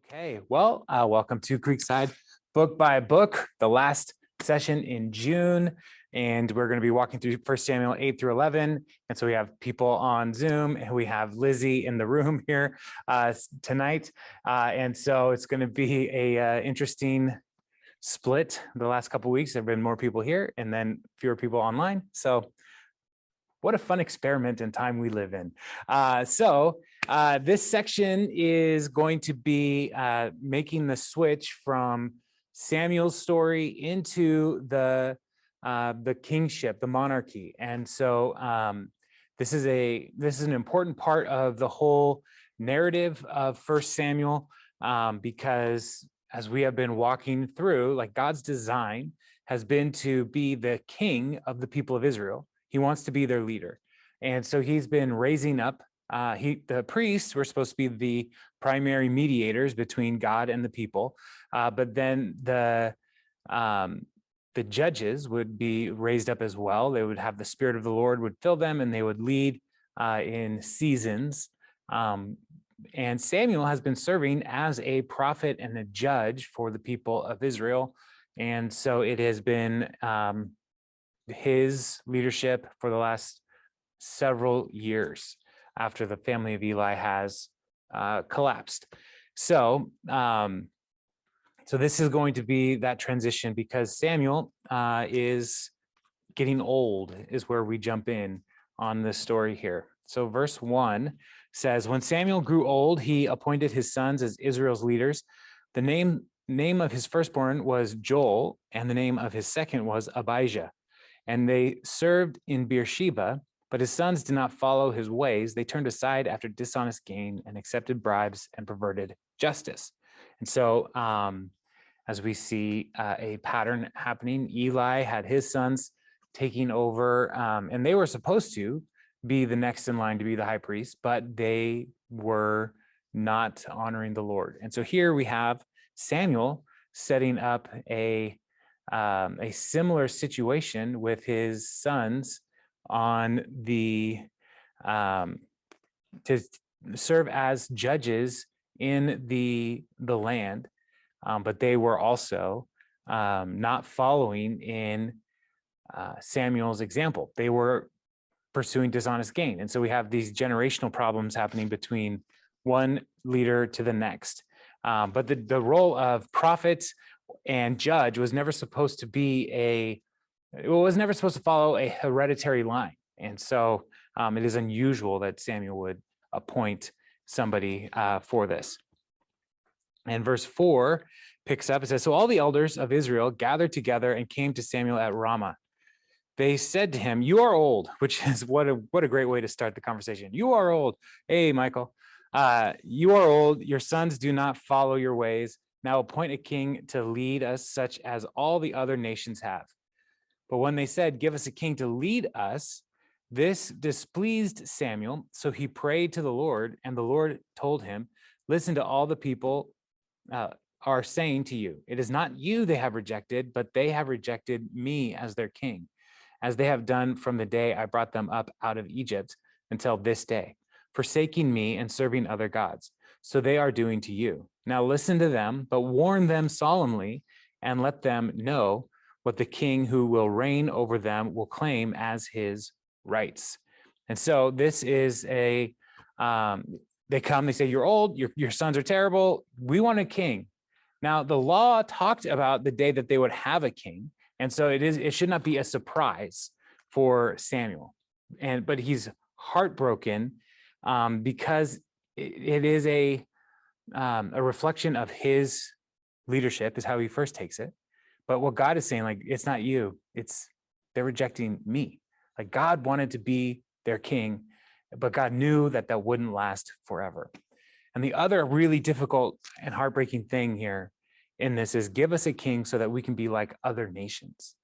Okay, well, welcome to Creekside Book by Book, the last session in June, and we're going to be walking through 1 Samuel 8 through 11. And so we have people on Zoom, and we have Lizzie in the room here tonight. And so it's going to be a interesting split. The last couple of weeks, there have been more people here and then fewer people online. So what a fun experiment in time we live in. This section is going to be making the switch from Samuel's story into the kingship, the monarchy. And so this is an important part of the whole narrative of 1 Samuel, because as we have been walking through, like, God's design has been to be the king of the people of Israel. He wants to be their leader. And so he's been raising up, the priests were supposed to be the primary mediators between God and the people. But then the judges would be raised up as well. They would have the Spirit of the Lord would fill them, and they would lead in seasons. And Samuel has been serving as a prophet and a judge for the people of Israel. And so it has been his leadership for the last several years after the family of Eli has collapsed. So this is going to be that transition, because Samuel is getting old, is where we jump in on this story here. So verse 1 says, when Samuel grew old, he appointed his sons as Israel's leaders. The name of his firstborn was Joel, and the name of his second was Abijah. And they served in Beersheba, but his sons did not follow his ways. They turned aside after dishonest gain and accepted bribes and perverted justice. And so as we see a pattern happening, Eli had his sons taking over, and they were supposed to be the next in line to be the high priest, but they were not honoring the Lord. And so here we have Samuel setting up a similar situation with his sons on the to serve as judges in the land, but they were also not following in Samuel's example. They were pursuing dishonest gain, and so we have these generational problems happening between one leader to the next. But the role of prophet and judge was never supposed to be never supposed to follow a hereditary line. And so it is unusual that Samuel would appoint somebody for this. And verse 4 picks up, it says, so all the elders of Israel gathered together and came to Samuel at Ramah. They said to him, you are old, which is what a great way to start the conversation. You are old. Hey, Michael, you are old. Your sons do not follow your ways. Now appoint a king to lead us, such as all the other nations have. But when they said, give us a king to lead us, this displeased Samuel. So he prayed to the Lord, and the Lord told him, listen to all the people are saying to you. It is not you they have rejected, but they have rejected me as their king, as they have done from the day I brought them up out of Egypt until this day, forsaking me and serving other gods. So they are doing to you. Now listen to them, but warn them solemnly, and let them know what the king who will reign over them will claim as his rights. And so this is they come, they say, you're old, your sons are terrible, we want a king. Now the law talked about the day that they would have a king, and so it should not be a surprise for Samuel. But he's heartbroken because it is a reflection of his leadership, is how he first takes it. But what God is saying, like, it's not you, they're rejecting me. Like, God wanted to be their king, but God knew that wouldn't last forever. And the other really difficult and heartbreaking thing here in this is, give us a king so that we can be like other nations.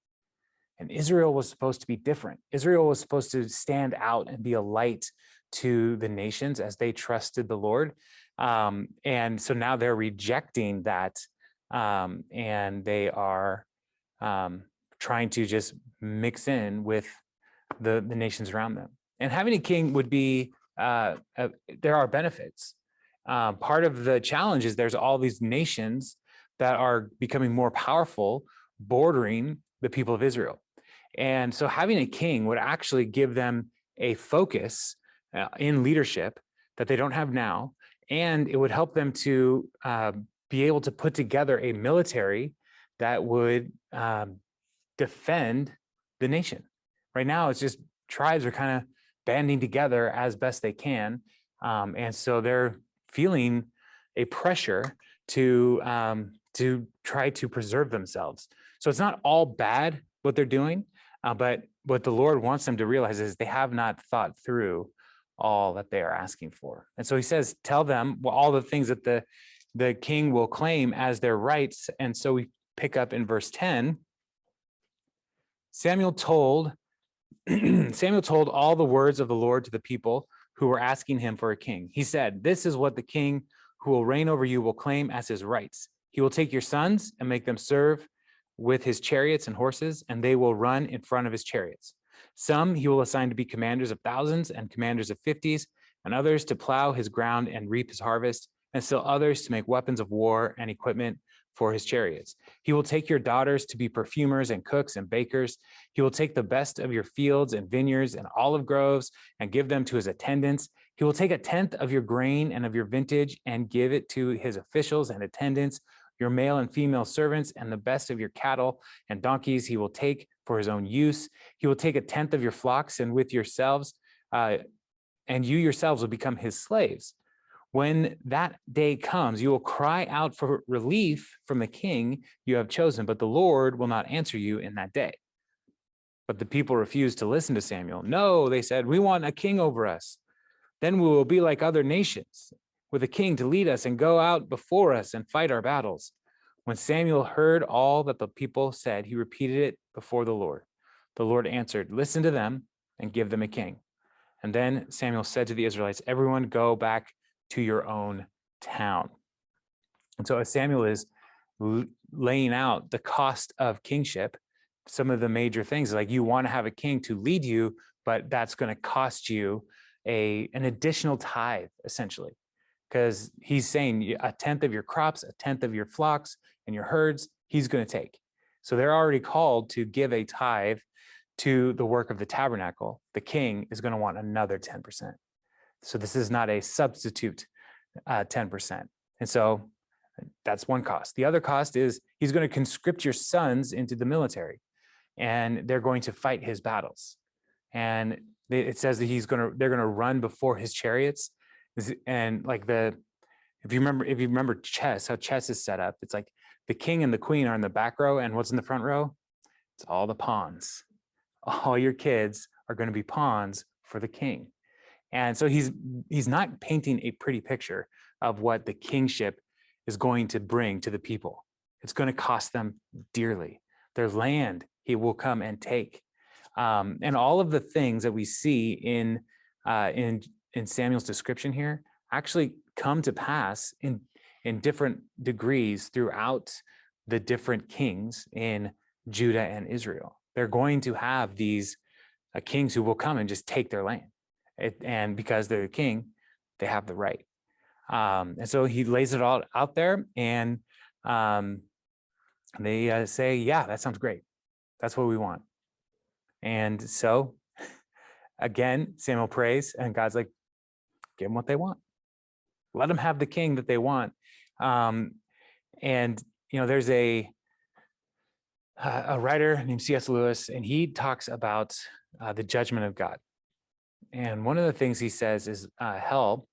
And Israel was supposed to be different. Israel was supposed to stand out and be a light to the nations as they trusted the Lord. And so now they're rejecting that, and they are trying to just mix in with the nations around them. And having a king would be, there are benefits. part of the challenge is there's all these nations that are becoming more powerful, bordering the people of Israel. And so having a king would actually give them a focus in leadership that they don't have now. And it would help them to be able to put together a military that would defend the nation. Right now, it's just tribes are kind of banding together as best they can. And so they're feeling a pressure to try to preserve themselves. So it's not all bad what they're doing, but what the Lord wants them to realize is they have not thought through all that they are asking for. And so he says, tell them all the things that the king will claim as their rights. And so we pick up in verse 10. Samuel told all the words of the Lord to the people who were asking him for a king. He said, this is what the king who will reign over you will claim as his rights. He will take your sons and make them serve with his chariots and horses, and they will run in front of his chariots. Some he will assign to be commanders of thousands and commanders of 50s, and others to plow his ground and reap his harvest, and still others to make weapons of war and equipment for his chariots. He will take your daughters to be perfumers and cooks and bakers. He will take the best of your fields and vineyards and olive groves and give them to his attendants. He will take a tenth of your grain and of your vintage and give it to his officials and attendants, your male and female servants, and the best of your cattle and donkeys he will take for his own use. He will take a tenth of your flocks, and with yourselves, and you yourselves will become his slaves. When that day comes, you will cry out for relief from the king you have chosen, but the Lord will not answer you in that day. But the people refused to listen to Samuel. No, they said, we want a king over us. Then we will be like other nations, with a king to lead us and go out before us and fight our battles. When Samuel heard all that the people said, he repeated it before the Lord. The Lord answered, listen to them and give them a king. And then Samuel said to the Israelites, everyone go back to your own town. And so as Samuel is laying out the cost of kingship, some of the major things, like you want to have a king to lead you, but that's going to cost you an additional tithe, essentially, because he's saying a tenth of your crops, a tenth of your flocks and your herds, he's going to take. So they're already called to give a tithe to the work of the tabernacle. The king is going to want another 10%. So this is not a substitute 10%. And so that's one cost. The other cost is he's going to conscript your sons into the military, and they're going to fight his battles. And it says that they're going to run before his chariots. And like if you remember chess, how chess is set up, it's like the king and the queen are in the back row, and what's in the front row? It's all the pawns. All your kids are going to be pawns for the king. And so he's not painting a pretty picture of what the kingship is going to bring to the people. It's going to cost them dearly. Their land he will come and take. And all of the things that we see in Samuel's description here actually come to pass in different degrees throughout the different kings in Judah and Israel. They're going to have these kings who will come and just take their land. And because they're the king, they have the right. And so he lays it all out there, and they say, yeah, that sounds great. That's what we want. And so again, Samuel prays, and God's like, give them what they want. Let them have the king that they want. And, there's a writer named C.S. Lewis, and he talks about the judgment of God. And one of the things he says is hell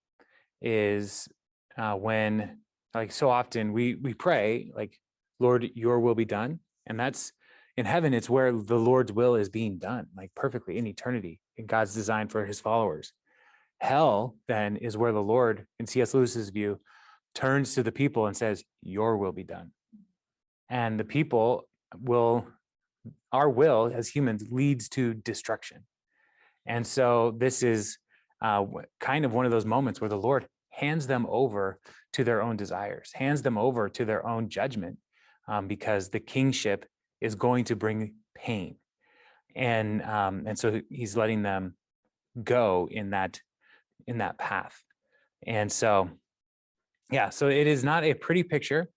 is when, like so often we pray, like, Lord, your will be done. And that's in heaven, it's where the Lord's will is being done, like perfectly in eternity, in God's design for his followers. Hell then is where the Lord, in C.S. Lewis's view, turns to the people and says, your will be done. And the people our will as humans leads to destruction. And so this is kind of one of those moments where the Lord hands them over to their own desires, hands them over to their own judgment, because the kingship is going to bring pain. And so he's letting them go in that path. And so Yeah, so it is not a pretty picture.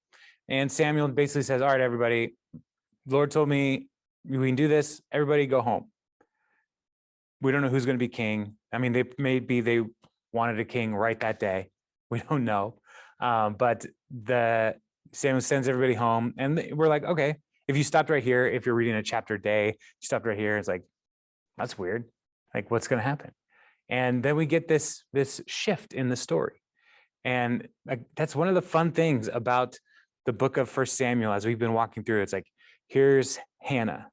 And Samuel basically says, all right, everybody, Lord told me we can do this. Everybody go home. We don't know who's going to be king. I mean, they wanted a king right that day. We don't know. But Samuel sends everybody home, and we're like, okay, if you stopped right here, if you're reading a chapter a day, you stopped right here, it's like, that's weird. Like, what's going to happen? And then we get this shift in the story. And that's one of the fun things about the book of First Samuel as we've been walking through. It's like, here's Hannah,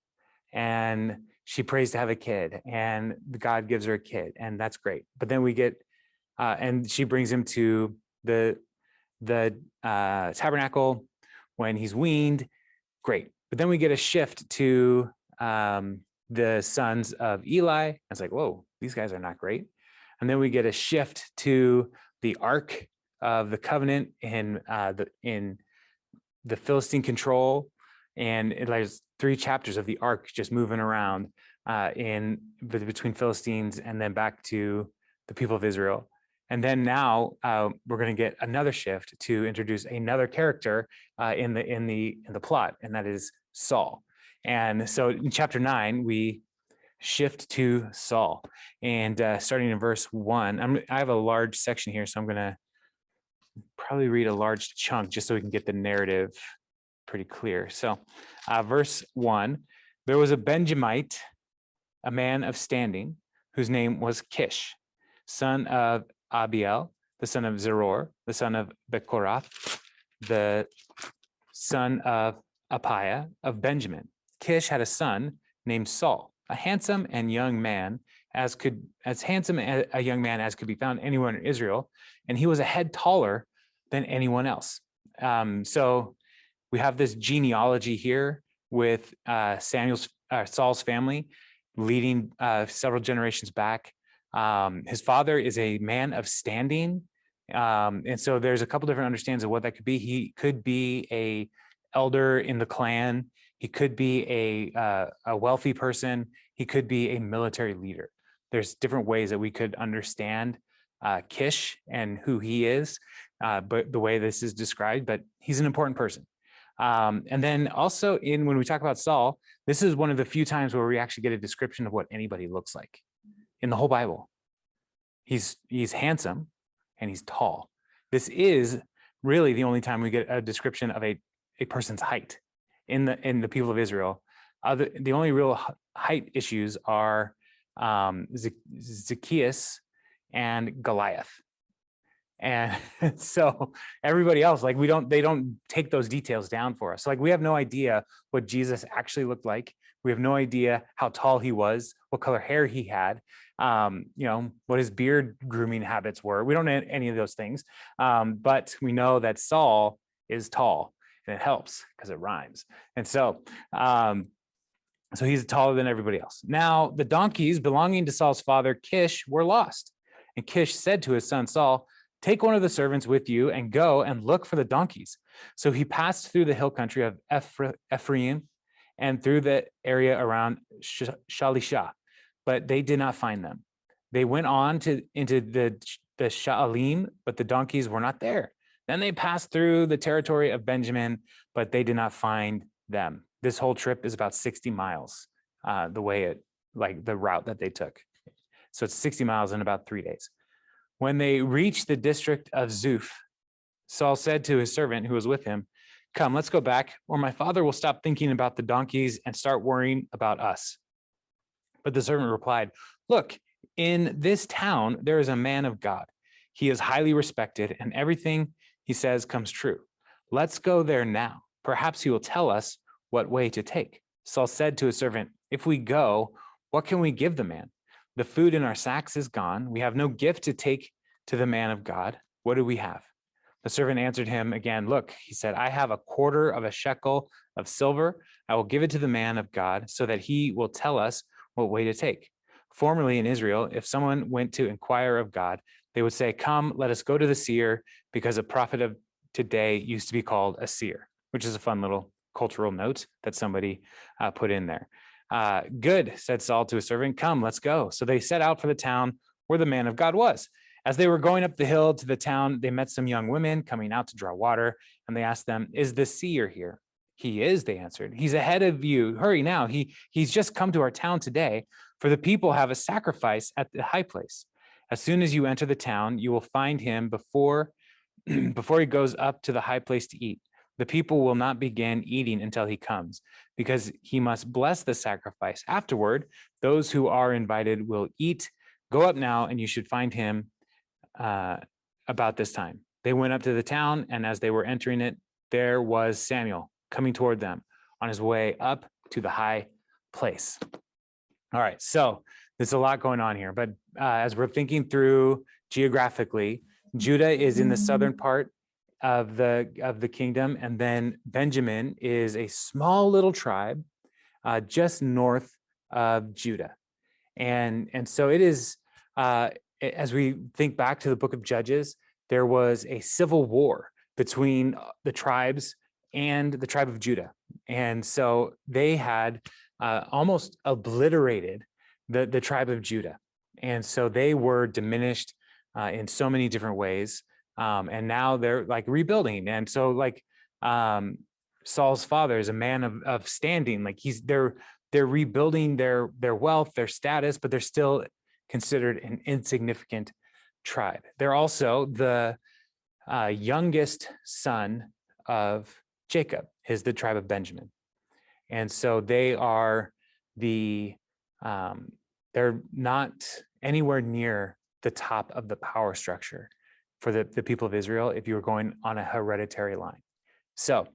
and she prays to have a kid, and God gives her a kid, and that's great. But then we get, and she brings him to the tabernacle when he's weaned. Great. But then we get a shift to the sons of Eli. It's like, whoa, these guys are not great. And then we get a shift to the Ark of the Covenant in the Philistine control, and there's 3 chapters of the Ark just moving around between Philistines and then back to the people of Israel. And then now we're going to get another shift to introduce another character in the plot, and that is Saul. And so in chapter 9 we shift to Saul, and starting in verse 1. I have a large section here, so I'm going to probably read a large chunk just so we can get the narrative pretty clear. So verse 1, there was a Benjamite, a man of standing, whose name was Kish, son of Abiel, the son of Zeror, the son of Bechorath, the son of Apiah of Benjamin. Kish had a son named Saul, a handsome and young man as handsome a young man as could be found anywhere in Israel, and he was a head taller than anyone else. So we have this genealogy here with Saul's family leading several generations back. His father is a man of standing, and so there's a couple different understandings of what that could be. He could be a elder in the clan. He could be a wealthy person. He could be a military leader. There's different ways that we could understand Kish and who he is, but the way this is described, but he's an important person. And then also when we talk about Saul, this is one of the few times where we actually get a description of what anybody looks like in the whole Bible. He's handsome and he's tall. This is really the only time we get a description of a person's height in the people of Israel. The only real height issues are Zacchaeus and Goliath. And so everybody else, like they don't take those details down for us. So like we have no idea what Jesus actually looked like. We have no idea how tall he was, what color hair he had, what his beard grooming habits were. We don't know any of those things. But we know that Saul is tall, and it helps because it rhymes. And so he's taller than everybody else. Now, the donkeys belonging to Saul's father, Kish, were lost. And Kish said to his son Saul, "Take one of the servants with you and go and look for the donkeys." So he passed through the hill country of Ephraim and through the area around Shalisha, but they did not find them. They went on into the Sha'alim, but the donkeys were not there. Then they passed through the territory of Benjamin, but they did not find them. This whole trip is about 60 miles, the route that they took. So it's 60 miles in about 3 days. When they reached the district of Zuph, Saul said to his servant who was with him, "Come, let's go back, or my father will stop thinking about the donkeys and start worrying about us." But the servant replied, "Look, in this town, there is a man of God. He is highly respected, and everything he says comes true. Let's go there now. Perhaps he will tell us what way to take." Saul said to his servant, "If we go, what can we give the man? The food in our sacks is gone. We have no gift to take to the man of God. What do we have?" The servant answered him again, "Look," he said, "I have a quarter of a shekel of silver. I will give it to the man of God so that he will tell us what way to take. Formerly in Israel, if someone went to inquire of God, they would say, 'Come, let us go to the seer,' because a prophet of today used to be called a seer," which is a fun little cultural note that somebody put in there. "Good," said Saul to his servant, "come, let's go." So they set out for the town where the man of God was. As they were going up the hill to the town, they met some young women coming out to draw water, and they asked them, "Is the seer here?" "He is," they answered. "He's ahead of you. Hurry now. He's just come to our town today, for the people have a sacrifice at the high place. As soon as you enter the town, you will find him before before he goes up to the high place to eat. The people will not begin eating until he comes, because he must bless the sacrifice. Afterward, those who are invited will eat. Go up now, and you should find him about this time." They went up to the town, and as they were entering it, there was Samuel coming toward them on his way up to the high place. All right, so there's a lot going on here, but as we're thinking through geographically, Judah is in the southern part of the kingdom, and then Benjamin is a small little tribe just north of Judah. And so it is, as we think back to the book of Judges, there was a civil war between the tribes and the tribe of Judah. And so they had almost obliterated the tribe of Judah. And so they were diminished in so many different ways. And now they're like rebuilding. And so like Saul's father is a man of standing, like they're rebuilding their wealth, their status, but they're still considered an insignificant tribe. They're also the youngest son of Jacob, the tribe of Benjamin. And so they are they're not anywhere near the top of the power structure for the people of Israel if you were going on a hereditary line. So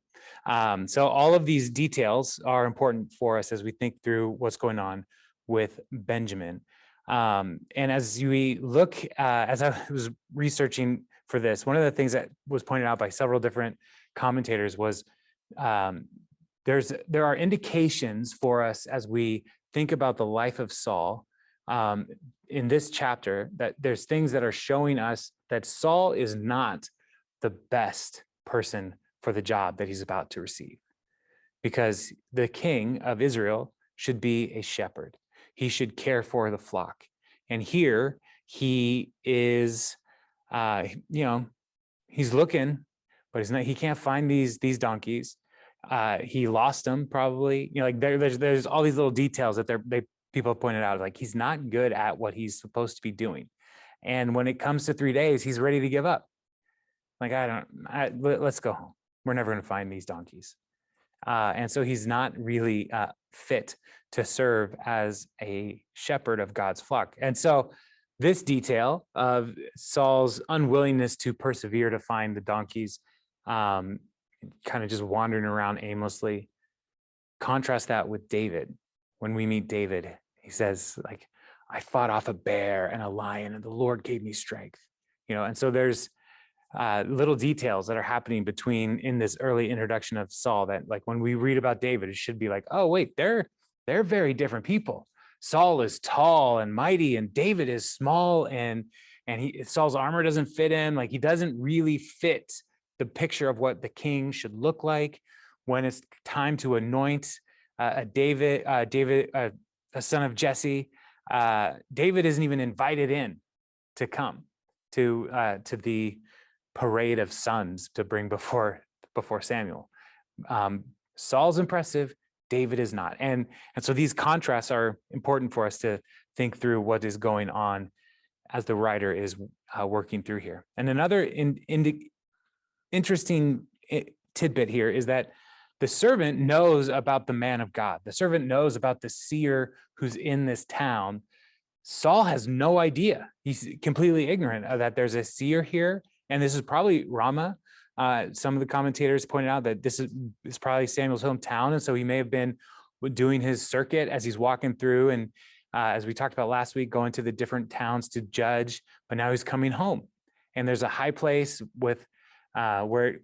all of these details are important for us as we think through what's going on with Benjamin. And as we look, as I was researching for this, one of the things that was pointed out by several different commentators was there are indications for us as we think about the life of Saul in this chapter, that there's things that are showing us that Saul is not the best person for the job that he's about to receive, because the king of Israel should be a shepherd. He should care for the flock. And here he is, he's looking, but he can't find these donkeys. He lost them probably, like there's all these little details that people have pointed out, like he's not good at what he's supposed to be doing. And when it comes to 3 days, he's ready to give up. Like, let's go home. We're never going to find these donkeys. And so he's not really fit to serve as a shepherd of God's flock. And so this detail of Saul's unwillingness to persevere to find the donkeys, kind of just wandering around aimlessly, contrast that with David. When we meet David, he says, like, I fought off a bear and a lion, and the Lord gave me strength. And so there's little details that are happening in this early introduction of Saul that, like, when we read about David, it should be like, oh wait, they're very different people. Saul is tall and mighty, and David is small, and Saul's armor doesn't fit him. Like, he doesn't really fit the picture of what the king should look like. When it's time to anoint David, a son of Jesse, David isn't even invited in to come to the parade of sons to bring before Samuel. Saul's impressive, David is not. And so these contrasts are important for us to think through what is going on as the writer is working through here. And another interesting tidbit here is that the servant knows about the man of God. The servant knows about the seer who's in this town. Saul has no idea. He's completely ignorant of that there's a seer here. And this is probably Ramah. Some of the commentators pointed out that this is probably Samuel's hometown. And so he may have been doing his circuit as he's walking through. And as we talked about last week, going to the different towns to judge, but now he's coming home. And there's a high place with where,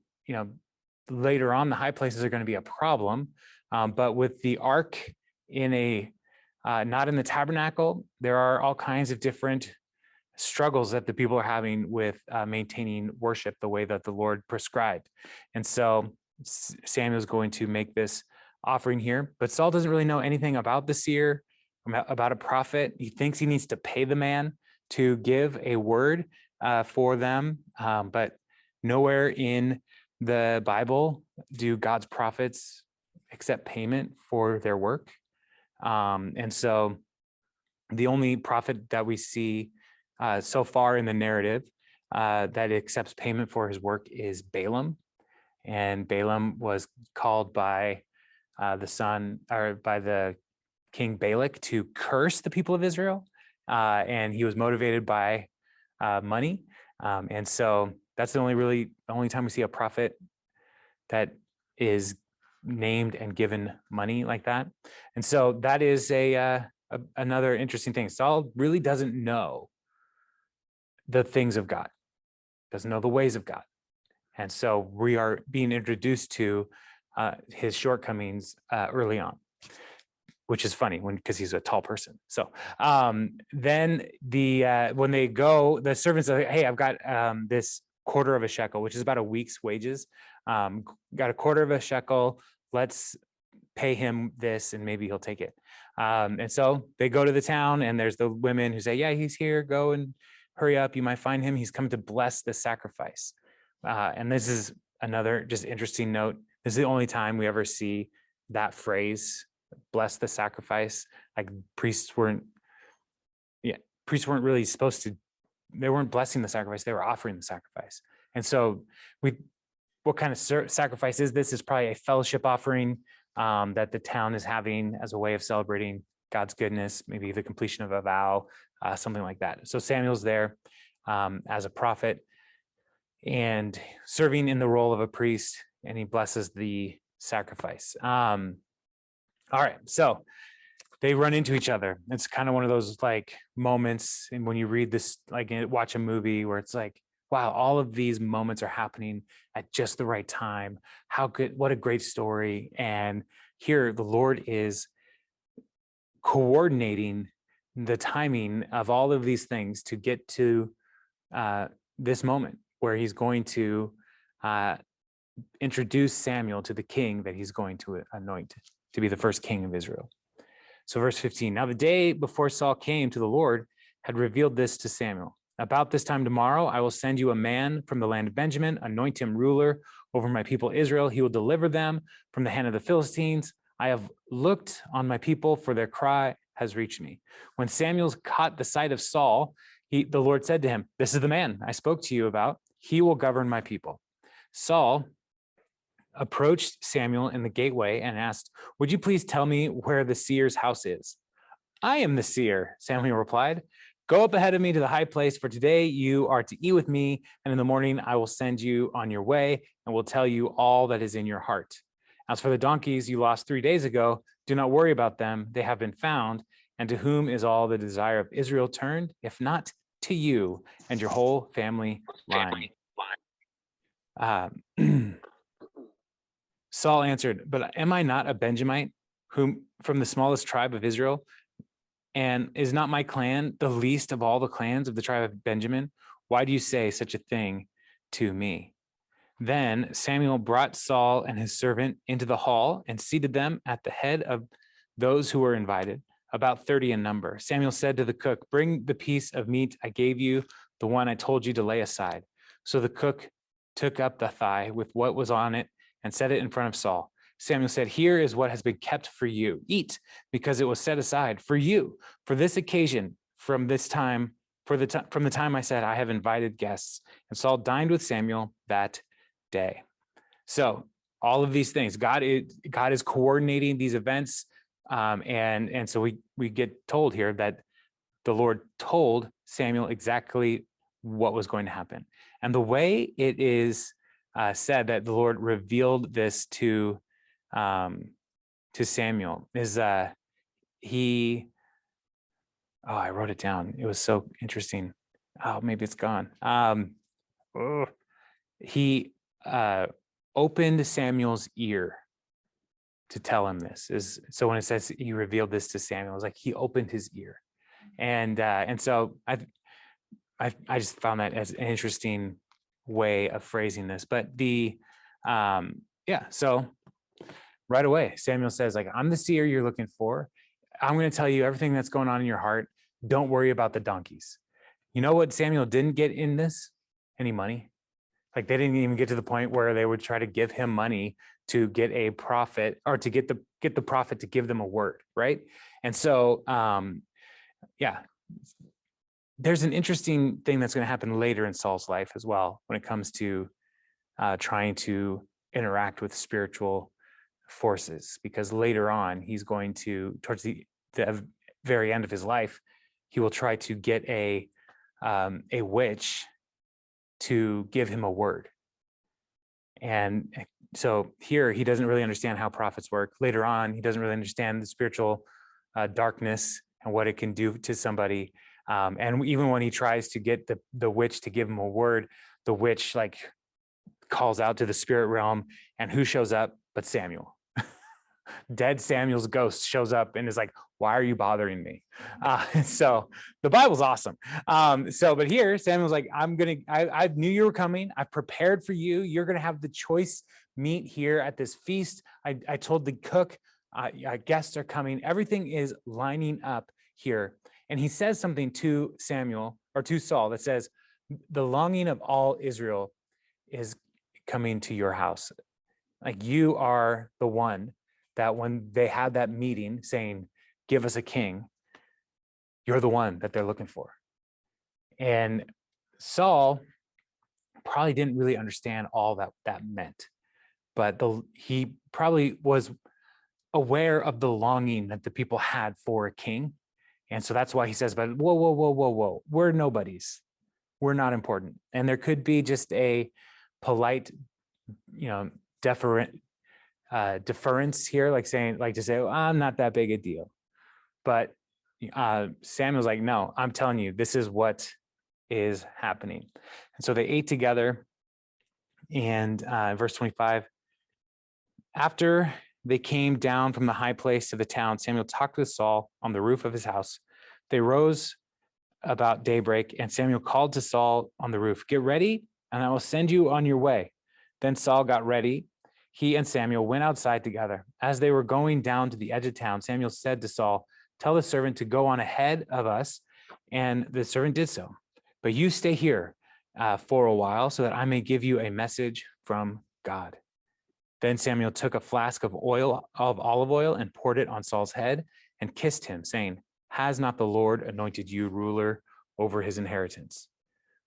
later on, the high places are going to be a problem. But with the ark not in the tabernacle, there are all kinds of different struggles that the people are having with maintaining worship the way that the Lord prescribed. And so Samuel's going to make this offering here, but Saul doesn't really know anything about the seer, about a prophet. He thinks he needs to pay the man to give a word, for them, but nowhere in the Bible do God's prophets accept payment for their work. And so the only prophet that we see so far in the narrative that accepts payment for his work is Balaam. And Balaam was called by the king Balak to curse the people of Israel. And he was motivated by money. And so that's the only time we see a prophet that is named and given money like that. And so that is another interesting thing. Saul really doesn't know the things of God, doesn't know the ways of God. And so we are being introduced to his shortcomings early on, which is funny because he's a tall person. So then when they go, the servants are like, hey, I've got this quarter of a shekel, which is about a week's wages. Got a quarter of a shekel. Let's pay him this and maybe he'll take it. And so they go to the town and there's the women who say, yeah, he's here. Go and hurry up. You might find him. He's come to bless the sacrifice. And this is another just interesting note. This is the only time we ever see that phrase, bless the sacrifice. Like priests weren't really supposed to, they weren't blessing the sacrifice, they were offering the sacrifice. And so what kind of sacrifice is this? Is probably a fellowship offering that the town is having as a way of celebrating God's goodness, maybe the completion of a vow, something like that. So Samuel's there as a prophet and serving in the role of a priest, and he blesses the sacrifice. All right, so they run into each other. It's kind of one of those like moments, and when you read this, like watch a movie where it's like, wow, all of these moments are happening at just the right time. How good, what a great story. And here the Lord is coordinating the timing of all of these things to get to this moment where he's going to introduce Samuel to the king that he's going to anoint to be the first king of Israel. So verse 15, now the day before Saul came to the Lord had revealed this to Samuel. About this time tomorrow, I will send you a man from the land of Benjamin, anoint him ruler over my people Israel. He will deliver them from the hand of the Philistines. I have looked on my people, for their cry has reached me. When Samuel caught the sight of Saul, the Lord said to him, this is the man I spoke to you about. He will govern my people. Saul approached Samuel in the gateway and asked, would you please tell me where the seer's house is? I am the seer, Samuel replied. Go up ahead of me to the high place, for today you are to eat with me, and in the morning I will send you on your way and will tell you all that is in your heart. As for the donkeys you lost 3 days ago, do not worry about them. They have been found. And to whom is all the desire of Israel turned, if not to you and your whole family line? Saul answered, but am I not a Benjamite, whom from the smallest tribe of Israel? And is not my clan the least of all the clans of the tribe of Benjamin? Why do you say such a thing to me? Then Samuel brought Saul and his servant into the hall and seated them at the head of those who were invited, about 30 in number. Samuel said to the cook, bring the piece of meat I gave you, the one I told you to lay aside. So the cook took up the thigh with what was on it and set it in front of Saul. Samuel said, here is what has been kept for you. Eat, because it was set aside for you, for this occasion, from the time I said, I have invited guests. And Saul dined with Samuel that day. So all of these things, God is coordinating these events. And so we get told here that the Lord told Samuel exactly what was going to happen. And the way it is said that the Lord revealed this to Samuel is I wrote it down. It was so interesting. Oh, maybe it's gone. He opened Samuel's ear to tell him this. So when it says he revealed this to Samuel, it's like he opened his ear. And so I just found that as an interesting way of phrasing this. But so right away, Samuel says, like, I'm the seer you're looking for. I'm going to tell you everything that's going on in your heart. Don't worry about the donkeys. You know what Samuel didn't get in this? Any money. Like they didn't even get to the point where they would try to give him money to get a prophet, or to get the prophet to give them a word, right? And so yeah, there's an interesting thing that's going to happen later in Saul's life as well when it comes to trying to interact with spiritual forces, because later on he's going to, towards the very end of his life, he will try to get a witch to give him a word. And so here he doesn't really understand how prophets work. Later on, he doesn't really understand the spiritual darkness and what it can do to somebody. And even when he tries to get the witch to give him a word, the witch like calls out to the spirit realm, and who shows up but Samuel? Dead Samuel's ghost shows up and is like, why are you bothering me? So the Bible's awesome. But here Samuel's like, I knew you were coming. I prepared for you. You're going to have the choice meat here at this feast. I told the cook, guests are coming. Everything is lining up here. And he says something to Samuel, or to Saul, that says, the longing of all Israel is coming to your house. Like, you are the one that when they had that meeting saying, give us a king, you're the one that they're looking for. And Saul probably didn't really understand all that meant, but he probably was aware of the longing that the people had for a king. And so that's why he says, but whoa, we're nobodies. We're not important. And there could be just a polite, deference here, like to say, well, I'm not that big a deal. But Samuel's like, no, I'm telling you, this is what is happening. And so they ate together. And verse 25, after they came down from the high place to the town, Samuel talked with Saul on the roof of his house. They rose about daybreak, and Samuel called to Saul on the roof, get ready, and I will send you on your way. Then Saul got ready. He and Samuel went outside together. As they were going down to the edge of town, Samuel said to Saul, tell the servant to go on ahead of us. And the servant did so. But you stay here for a while so that I may give you a message from God. Then Samuel took a flask of olive oil and poured it on Saul's head and kissed him, saying, has not the Lord anointed you ruler over his inheritance?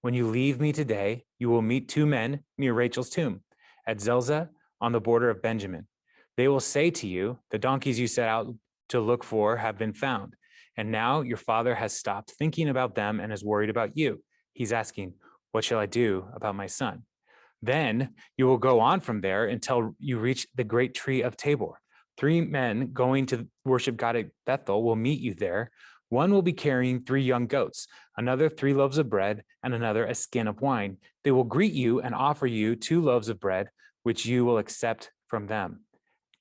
When you leave me today, you will meet two men near Rachel's tomb at Zelzah on the border of Benjamin. They will say to you, the donkeys you set out to look for have been found. And now your father has stopped thinking about them and is worried about you. He's asking, what shall I do about my son? Then you will go on from there until you reach the great tree of Tabor. 3 men going to worship God at Bethel will meet you there. One will be carrying 3 young goats, another 3 loaves of bread, and another a skin of wine. They will greet you and offer you 2 loaves of bread, which you will accept from them.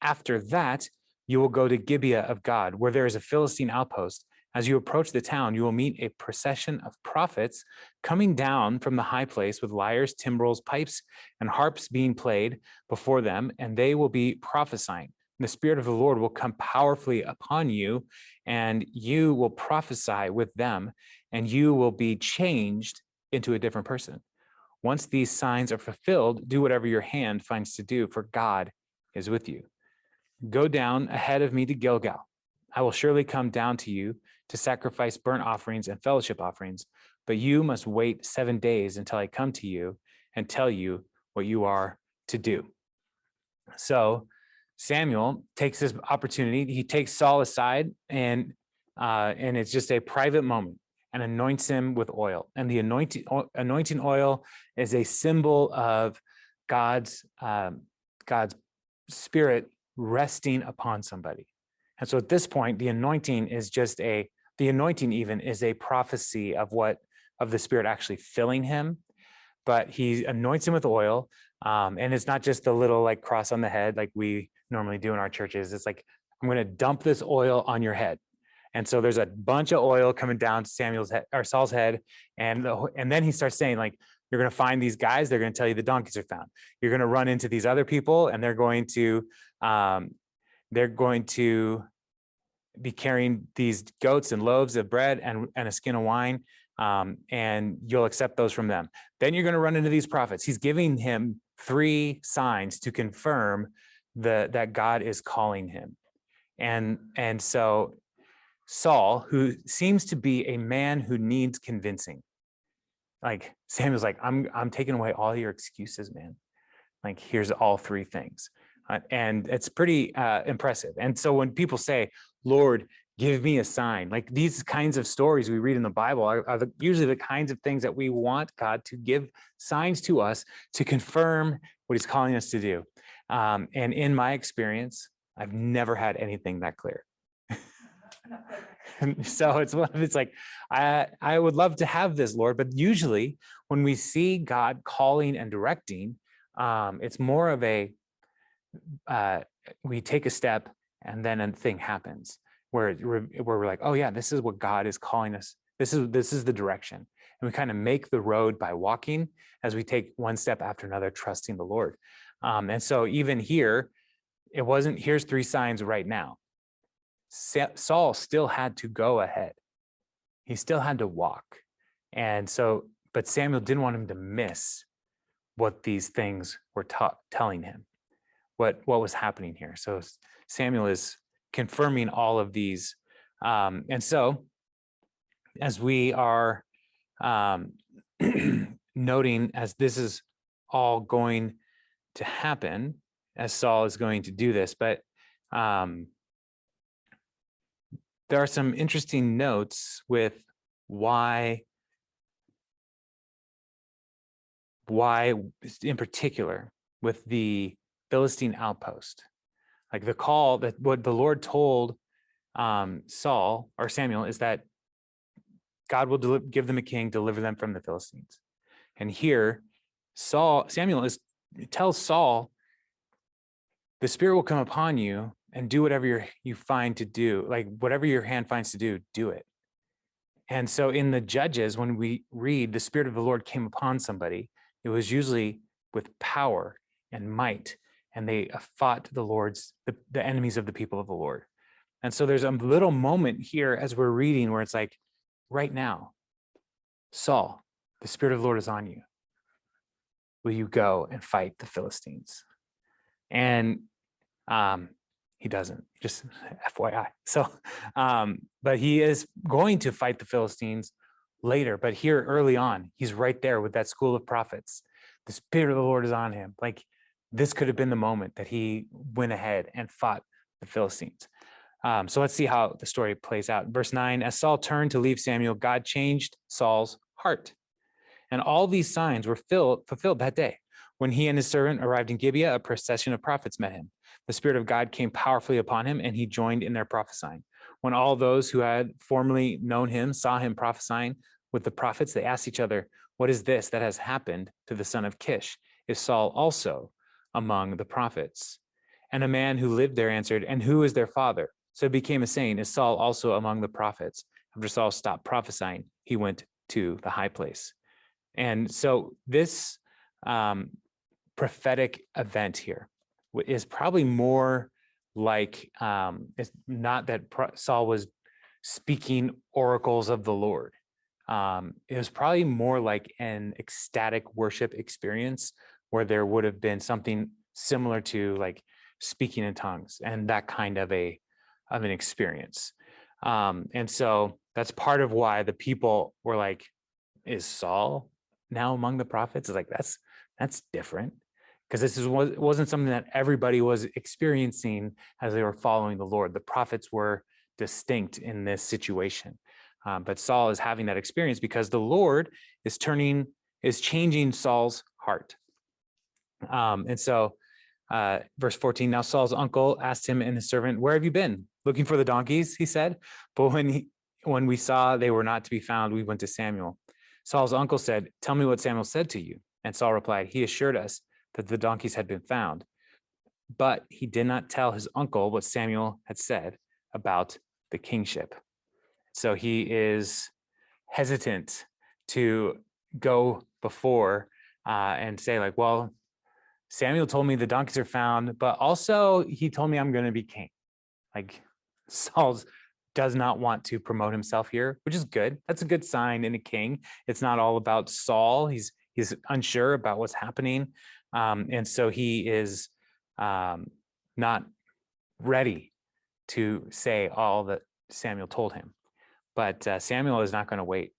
After that, you will go to Gibeah of God, where there is a Philistine outpost. As you approach the town, you will meet a procession of prophets coming down from the high place with lyres, timbrels, pipes, and harps being played before them, and they will be prophesying. The Spirit of the Lord will come powerfully upon you, and you will prophesy with them, and you will be changed into a different person. Once these signs are fulfilled, do whatever your hand finds to do, for God is with you. Go down ahead of me to Gilgal. I will surely come down to you to sacrifice burnt offerings and fellowship offerings, but you must wait 7 days until I come to you and tell you what you are to do. So Samuel takes this opportunity. He takes Saul aside, and it's just a private moment, and anoints him with oil. And the anointing oil is a symbol of God's Spirit resting upon somebody. And so at this point, the anointing is even is a prophecy of the Spirit actually filling him. But he anoints him with oil. And it's not just the little like cross on the head like we normally do in our churches. It's like, I'm going to dump this oil on your head. And so there's a bunch of oil coming down to Samuel's head, or Saul's head. And then he starts saying, like, you're going to find these guys. They're going to tell you the donkeys are found. You're going to run into these other people, and they're going to be carrying these goats and loaves of bread and a skin of wine. and you'll accept those from them. Then you're going to run into these prophets. He's giving him 3 signs to confirm that God is calling him. And so Saul, who seems to be a man who needs convincing, like Samuel's like, I'm taking away all your excuses, man. Like, here's all 3 things. And it's pretty impressive. And so when people say, Lord, give me a sign, like these kinds of stories we read in the Bible are usually the kinds of things that we want God to give signs to us to confirm what he's calling us to do. And in my experience, I've never had anything that clear. So it's like, I would love to have this, Lord, but usually when we see God calling and directing, it's more of a, we take a step and then a thing happens where we're like, oh yeah, this is what God is calling us. This is the direction. And we kind of make the road by walking as we take one step after another, trusting the Lord. And so even here, it wasn't, here's 3 signs right now. Saul still had to go ahead. He still had to walk. And so, but Samuel didn't want him to miss what these things were telling him, what was happening here. So Samuel is confirming all of these. And so as we are noting, as this is all going to happen, as Saul is going to do this, but there are some interesting notes with why in particular with the Philistine outpost, like the call that what the Lord told Saul or Samuel is that God will give them a king, deliver them from the Philistines. And here Samuel tells Saul, the Spirit will come upon you and do whatever you find to do, like whatever your hand finds to do it. And so in the Judges, when we read the Spirit of the Lord came upon somebody, it was usually with power and might, and they fought the enemies of the people of the Lord. And so there's a little moment here as we're reading where it's like, right now, Saul, the Spirit of the Lord is on you. Will you go and fight the Philistines? And he doesn't, just FYI. So, but he is going to fight the Philistines later. But here early on, he's right there with that school of prophets. The Spirit of the Lord is on him. Like, this could have been the moment that he went ahead and fought the Philistines. So let's see how the story plays out. Verse 9, as Saul turned to leave Samuel, God changed Saul's heart. And all these signs were fulfilled that day. When he and his servant arrived in Gibeah, a procession of prophets met him. The Spirit of God came powerfully upon him, and he joined in their prophesying. When all those who had formerly known him saw him prophesying with the prophets, they asked each other, what is this that has happened to the son of Kish? Is Saul also among the prophets? And a man who lived there answered, and who is their father? So it became a saying, is Saul also among the prophets? After Saul stopped prophesying, he went to the high place. And so this prophetic event here is probably more like, it's not that Saul was speaking oracles of the Lord. It was probably more like an ecstatic worship experience where there would have been something similar to like speaking in tongues and that kind of an experience. And so that's part of why the people were like, is Saul now among the prophets? It's like, that's different, because this wasn't something that everybody was experiencing as they were following the Lord. The prophets were distinct in this situation. But Saul is having that experience because the Lord is changing Saul's heart. And so verse 14, now Saul's uncle asked him and his servant, where have you been? Looking for the donkeys, he said. But when we saw they were not to be found, we went to Samuel. Saul's uncle said, tell me what Samuel said to you. And Saul replied, he assured us that the donkeys had been found. But he did not tell his uncle what Samuel had said about the kingship. So he is hesitant to go before and say like, well, Samuel told me the donkeys are found, but also he told me I'm going to be king. Like, Saul's does not want to promote himself here, which is good. That's a good sign in a king. It's not all about Saul. He's unsure about what's happening. And so he is not ready to say all that Samuel told him. But Samuel is not going to wait.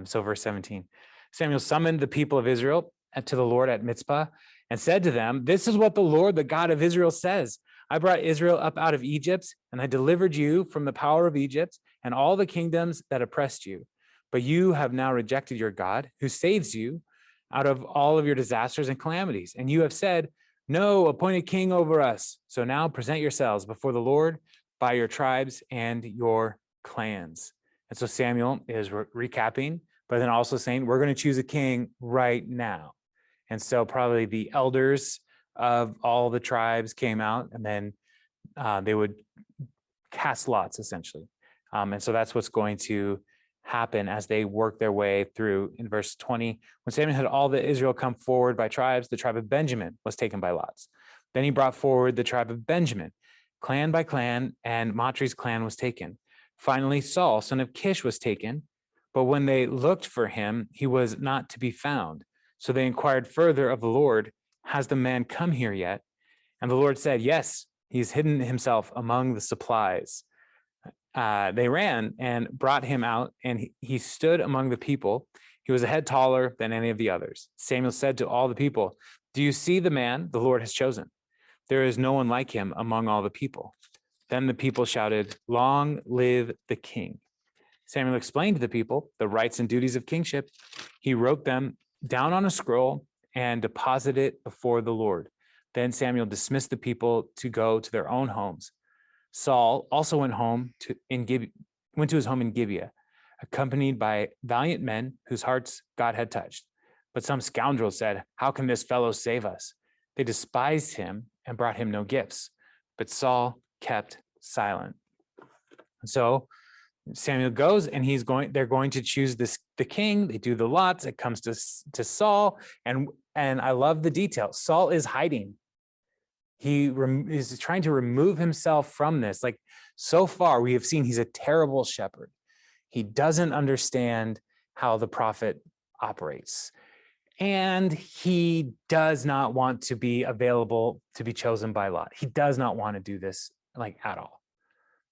So verse 17, Samuel summoned the people of Israel to the Lord at Mizpah and said to them, "This is what the Lord, the God of Israel says. I brought Israel up out of Egypt, and I delivered you from the power of Egypt and all the kingdoms that oppressed you. But you have now rejected your God, who saves you out of all of your disasters and calamities. And you have said, 'No, appoint a king over us.' So now present yourselves before the Lord by your tribes and your clans." And so Samuel is recapping, but then also saying, we're going to choose a king right now. And so probably the elders of all the tribes came out, and then they would cast lots, essentially. And so that's what's going to happen as they work their way through. In verse 20, when Samuel had all the Israel come forward by tribes, the tribe of Benjamin was taken by lots. Then he brought forward the tribe of Benjamin, clan by clan, and Matri's clan was taken. Finally, Saul, son of Kish, was taken, but when they looked for him, he was not to be found. So they inquired further of the Lord, "Has the man come here yet?" And the Lord said, "Yes, he's hidden himself among the supplies." They ran and brought him out, and he stood among the people. He was a head taller than any of the others. Samuel said to all the people, "Do you see the man the Lord has chosen? There is no one like him among all the people." Then the people shouted, "Long live the king." Samuel explained to the people the rights and duties of kingship. He wrote them down on a scroll and deposited it before the Lord. Then Samuel dismissed the people to go to their own homes. Saul also went to his home in Gibeah, accompanied by valiant men whose hearts God had touched. But some scoundrels said, "How can this fellow save us?" They despised him and brought him no gifts. But Saul kept silent. And so Samuel goes, and they're going to choose the king. They do the lots. It comes to Saul, and I love the details. Saul is hiding. He is trying to remove himself from this. Like, so far we have seen he's a terrible shepherd. He doesn't understand how the prophet operates, and he does not want to be available to be chosen by lot. He does not want to do this, like, at all.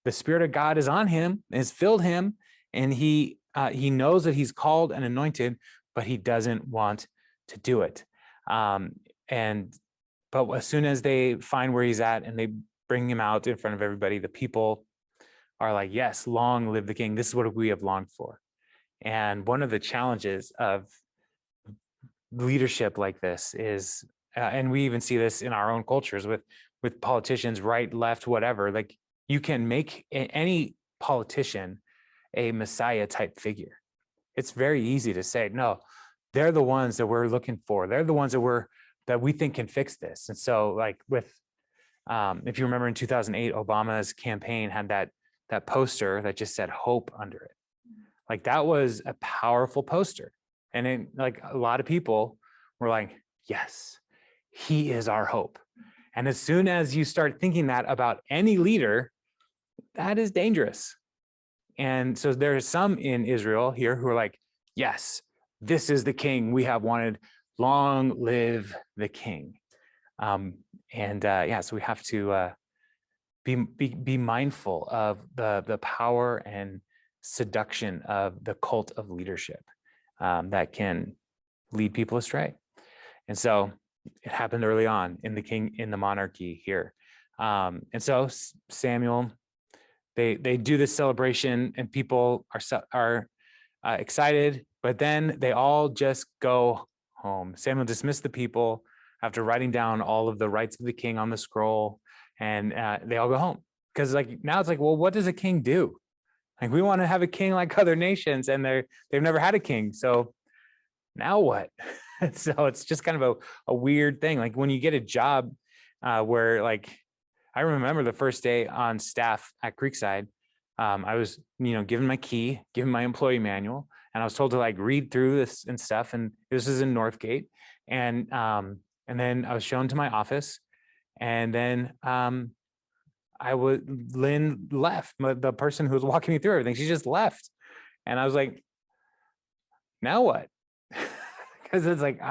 The Spirit of God is on him, has filled him, and he knows that he's called and anointed, but he doesn't want to do it. But as soon as they find where he's at and they bring him out in front of everybody, the people are like, "Yes, long live the king. This is what we have longed for." And one of the challenges of leadership like this is, and we even see this in our own cultures with politicians, right, left, whatever, like, you can make any politician a Messiah type figure. It's very easy to say, no, they're the ones that we're looking for. They're the ones that we think can fix this. And so, like, with, if you remember in 2008, Obama's campaign had that poster that just said hope under it. Like, that was a powerful poster. And like, a lot of people were like, yes, he is our hope. And as soon as you start thinking that about any leader, that is dangerous. And so there are some in Israel here who are like, yes, this is the king we have wanted. Long live the king. So we have to be mindful of the power and seduction of the cult of leadership that can lead people astray. And so it happened early on in the monarchy here. And so Samuel, they do this celebration, and people are excited, but then they all just go home. Samuel dismissed the people after writing down all of the rights of the king on the scroll, and they all go home. Because, like, now it's like, well, what does a king do? Like, we want to have a king like other nations, and they've never had a king. So now what? So it's just kind of a weird thing. Like, when you get a job where, like, I remember the first day on staff at Creekside, I was, given my key, given my employee manual, and I was told to, like, read through this and stuff. And this is in Northgate. And then I was shown to my office, and then Lynn left, the person who was walking me through everything. She just left. And I was like, now what? Because it's like,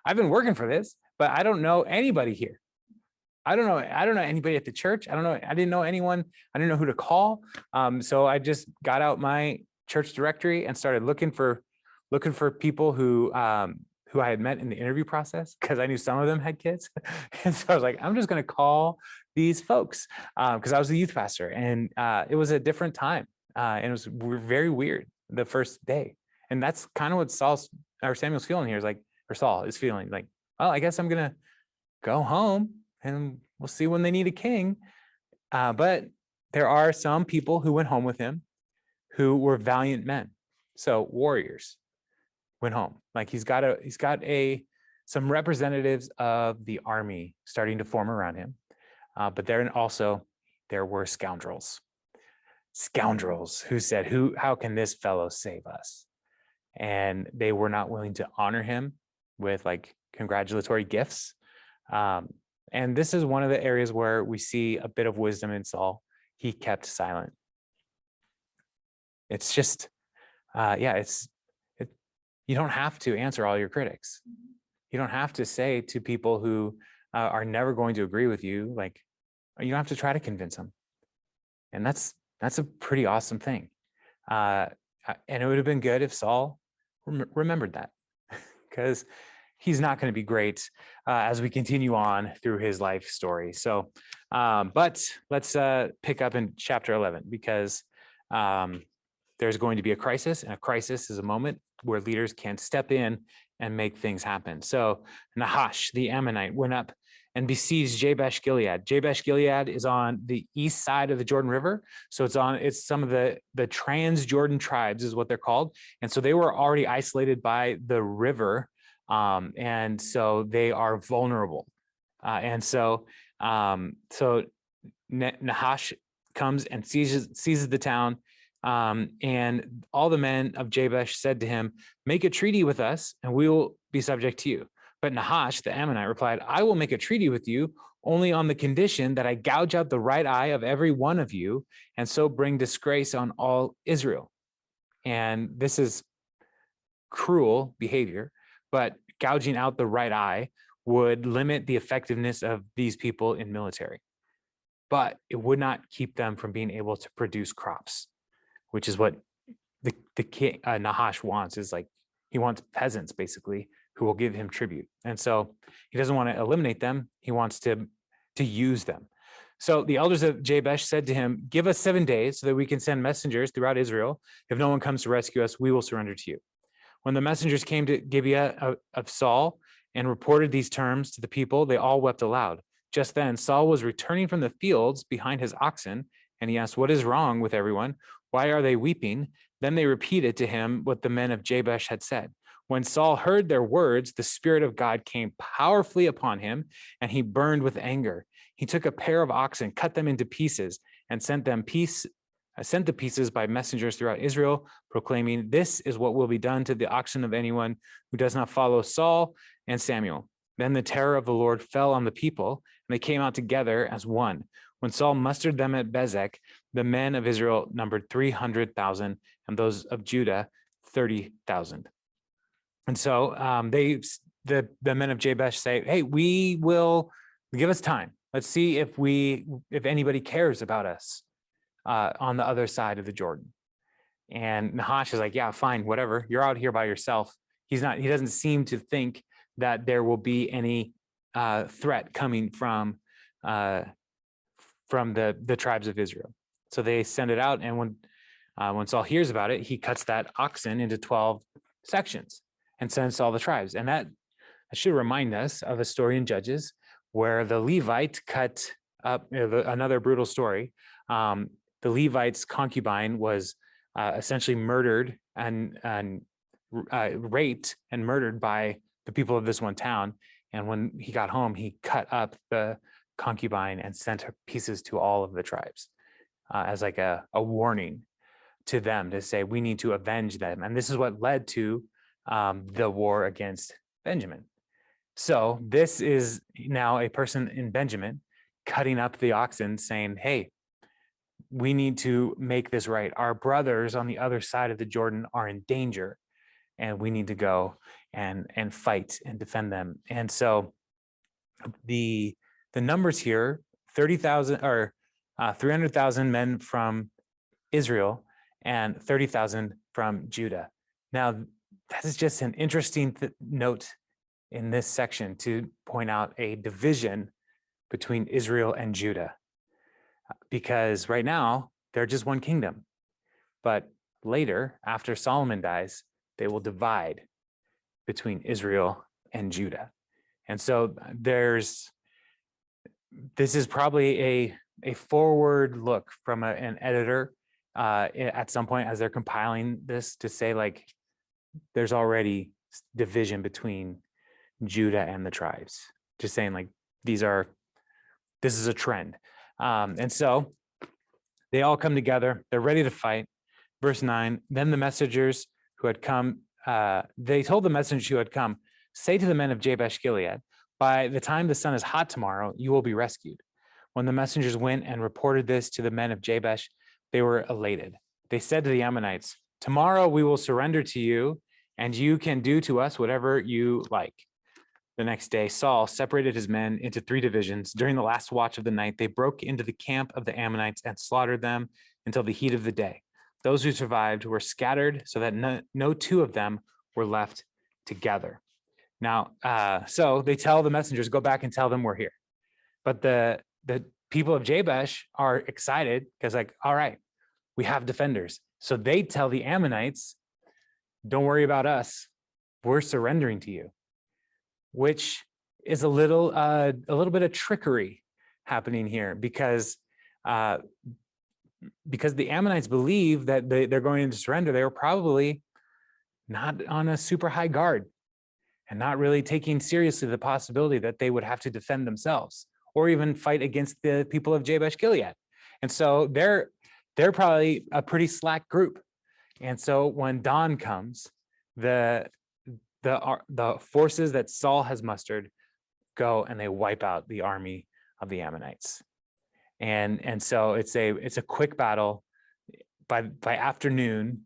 I've been working for this, but I don't know anybody here. I don't know anybody at the church. I didn't know anyone. I didn't know who to call. So I just got out my church directory and started looking for people who I had met in the interview process, because I knew some of them had kids. And so I was like, I'm just going to call these folks, because I was the youth pastor, and it was a different time, and it was very weird the first day. And that's kind of what Samuel's feeling here, is like, or Saul is feeling like, well, I guess I'm going to go home and we'll see when they need a king. But there are some people who went home with him who were valiant men. So warriors went home. Like he's got some representatives of the army starting to form around him. But there were scoundrels who said, how can this fellow save us? And they were not willing to honor him with like congratulatory gifts. And this is one of the areas where we see a bit of wisdom in Saul. He kept silent. It's just, you don't have to answer all your critics. You don't have to say to people who are never going to agree with you, like, you don't have to try to convince them. And that's a pretty awesome thing. And it would have been good if Saul remembered that, because he's not going to be great as we continue on through his life story. So, but let's pick up in chapter 11, because there's going to be a crisis, and a crisis is a moment where leaders can step in and make things happen. So Nahash, the Ammonite, went up and besieged Jabesh Gilead. Jabesh Gilead is on the east side of the Jordan River. So it's some of the Trans-Jordan tribes is what they're called. And so they were already isolated by the river. And so they are vulnerable. So Nahash comes and seizes the town. And all the men of Jabesh said to him, make a treaty with us and we will be subject to you. But Nahash, the Ammonite, replied, I will make a treaty with you only on the condition that I gouge out the right eye of every one of you, and so bring disgrace on all Israel. And this is cruel behavior, but gouging out the right eye would limit the effectiveness of these people in military. But it would not keep them from being able to produce crops, which is what the king Nahash wants. Is like, he wants peasants basically who will give him tribute. And so he doesn't want to eliminate them. He wants to use them. So the elders of Jabesh said to him, give us 7 days so that we can send messengers throughout Israel. If no one comes to rescue us, we will surrender to you. When the messengers came to Gibeah of Saul and reported these terms to the people, they all wept aloud. Just then, Saul was returning from the fields behind his oxen, and he asked, what is wrong with everyone? Why are they weeping? Then they repeated to him what the men of Jabesh had said. When Saul heard their words, the Spirit of God came powerfully upon him, and he burned with anger. He took a pair of oxen, cut them into pieces, and sent the pieces by messengers throughout Israel, proclaiming, this is what will be done to the oxen of anyone who does not follow Saul and Samuel. Then the terror of the Lord fell on the people, and they came out together as one. When Saul mustered them at Bezek, the men of Israel numbered 300,000, and those of Judah 30,000. And so the men of Jabesh say, hey, we will give us time. Let's see if anybody cares about us on the other side of the Jordan. And Nahash is like, yeah, fine, whatever. You're out here by yourself. He doesn't seem to think that there will be any threat coming from the tribes of Israel. So they send it out, and when Saul hears about it, he cuts that oxen into 12 sections and sends to all the tribes. And that should remind us of a story in Judges where the Levite cut up, another brutal story. The Levite's concubine was essentially murdered and raped and murdered by the people of this one town. And when he got home, he cut up the concubine and sent her pieces to all of the tribes as like a warning to them to say, we need to avenge them. And this is what led to the war against Benjamin. So this is now a person in Benjamin cutting up the oxen, saying, hey, we need to make this right. Our brothers on the other side of the Jordan are in danger, and we need to go and fight and defend them. And so the numbers here, 30,000 or 300,000 men from Israel and 30,000 from Judah. Now, that is just an interesting note in this section to point out a division between Israel and Judah, because right now they're just one kingdom, but later, after Solomon dies, they will divide between Israel and Judah. And so this is probably a forward look from an editor at some point as they're compiling this, to say, like, there's already division between Judah and the tribes, just saying, like, this is a trend. And so they all come together, they're ready to fight. Verse 9, then the messengers who had come, they told the messengers who had come, say to the men of Jabesh Gilead, by the time the sun is hot tomorrow, you will be rescued. When the messengers went and reported this to the men of Jabesh, they were elated. They said to the Ammonites, tomorrow we will surrender to you, and you can do to us whatever you like. The next day, Saul separated his men into 3 divisions. During the last watch of the night, they broke into the camp of the Ammonites and slaughtered them until the heat of the day. Those who survived were scattered so that no 2 of them were left together. Now, so they tell the messengers, go back and tell them we're here. But the people of Jabesh are excited because, like, all right, we have defenders. So they tell the Ammonites, don't worry about us. We're surrendering to you, which is a little bit of trickery happening here, because the Ammonites believe that they're going to surrender. They were probably not on a super high guard and not really taking seriously the possibility that they would have to defend themselves or even fight against the people of Jabesh Gilead. And so they're probably a pretty slack group. And so when dawn comes, the forces that Saul has mustered go and they wipe out the army of the Ammonites. And so it's a quick battle. By afternoon,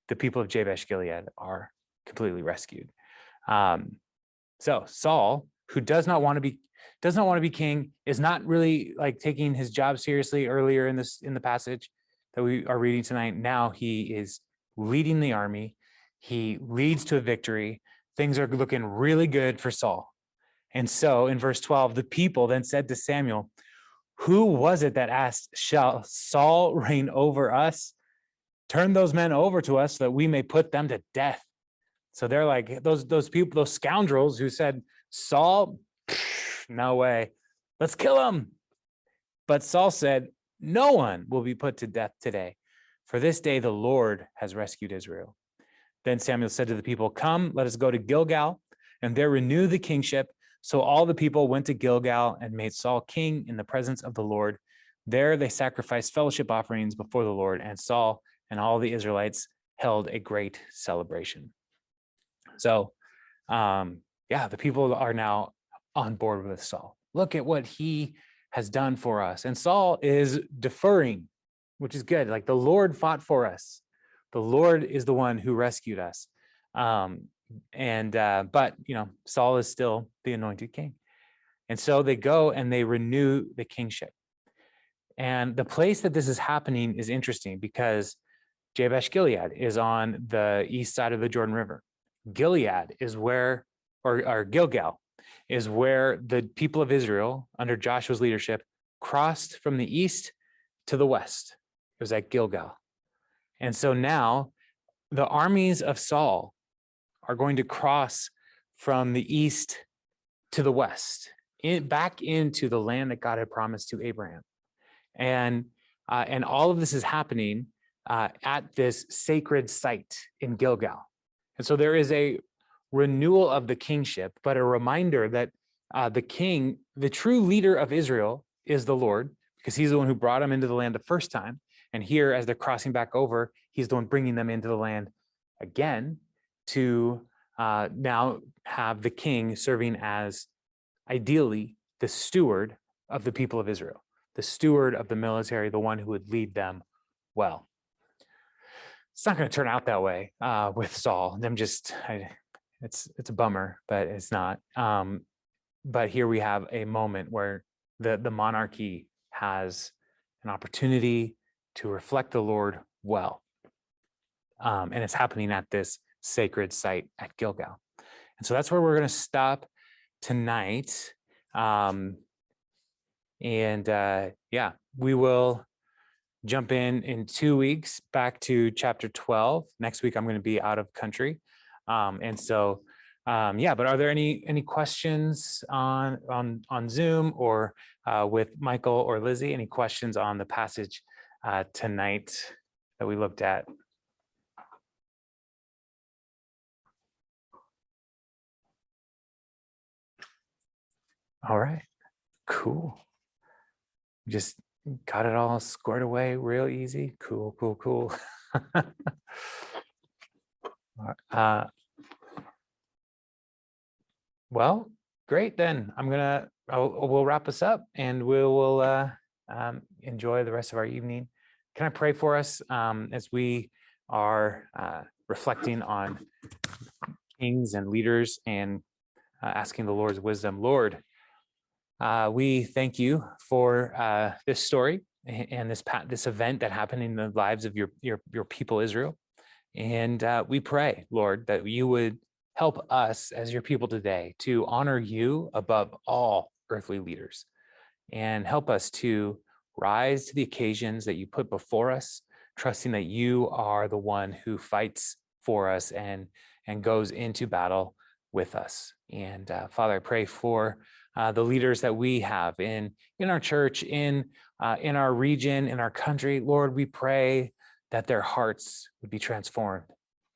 the people of Jabesh Gilead are completely rescued. So Saul, who does not want to be king, is not really, like, taking his job seriously earlier in the passage that we are reading tonight. Now he is leading the army. He leads to a victory. Things are looking really good for Saul. And so in verse 12, the people then said to Samuel, who was it that asked, shall Saul reign over us? Turn those men over to us so that we may put them to death. So they're like, those people, those scoundrels who said, Saul, no way, let's kill him. But Saul said, no one will be put to death today, for this day the Lord has rescued Israel. Then Samuel said to the people, come, let us go to Gilgal, and there renew the kingship. So all the people went to Gilgal and made Saul king in the presence of the Lord. There they sacrificed fellowship offerings before the Lord, and Saul and all the Israelites held a great celebration. So, the people are now on board with Saul. Look at what he has done for us. And Saul is deferring, which is good. Like, the Lord fought for us. The Lord is the one who rescued us. But Saul is still the anointed king. And so they go and they renew the kingship. And the place that this is happening is interesting, because Jabesh Gilead is on the east side of the Jordan River. Gilead is where, or Gilgal is where the people of Israel under Joshua's leadership crossed from the east to the west. It was at Gilgal. And so now the armies of Saul are going to cross from the east to the west, back into the land that God had promised to Abraham. And all of this is happening at this sacred site in Gilgal. And so there is a renewal of the kingship, but a reminder that the king, the true leader of Israel, is the Lord, because he's the one who brought them into the land the first time. And here, as they're crossing back over, he's the one bringing them into the land again to now have the king serving as, ideally, the steward of the people of Israel, the steward of the military, the one who would lead them well. It's not going to turn out that way with Saul. It's a bummer, but it's not. But here we have a moment where the monarchy has an opportunity to reflect the Lord well. And it's happening at this sacred site at Gilgal. And so that's where we're going to stop tonight. Yeah, we will jump in 2 weeks back to chapter 12. Next week, I'm going to be out of country. Yeah, but are there any questions on Zoom or with Michael or Lizzie? Any questions on the passage tonight that we looked at? All right, cool. Just got it all squared away real easy. Cool. Well, great then. We'll wrap us up and we'll enjoy the rest of our evening. Can I pray for us as we are reflecting on kings and leaders and asking the Lord's wisdom? Lord, we thank you for this story and this event that happened in the lives of your people Israel. And we pray, Lord, that you would help us as your people today to honor you above all earthly leaders, and help us to rise to the occasions that you put before us, trusting that you are the one who fights for us and goes into battle with us. And Father, I pray for the leaders that we have in our church, in our region, in our country. Lord, we pray that their hearts would be transformed.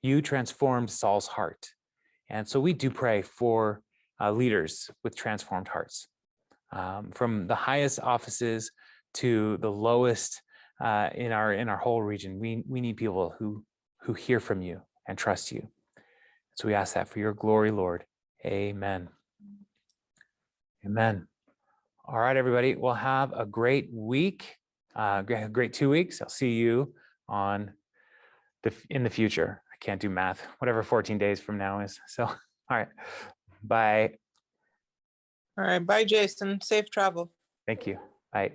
You transformed Saul's heart. And so we do pray for leaders with transformed hearts, from the highest offices to the lowest in our whole region. We need people who hear from you and trust you. So we ask that for your glory, Lord. Amen. Amen. All right, everybody. Well, have a great week, great 2 weeks. I'll see you in the future. I can't do math, whatever 14 days from now is. So, all right. Bye. All right. Bye, Jason. Safe travel. Thank you. Bye.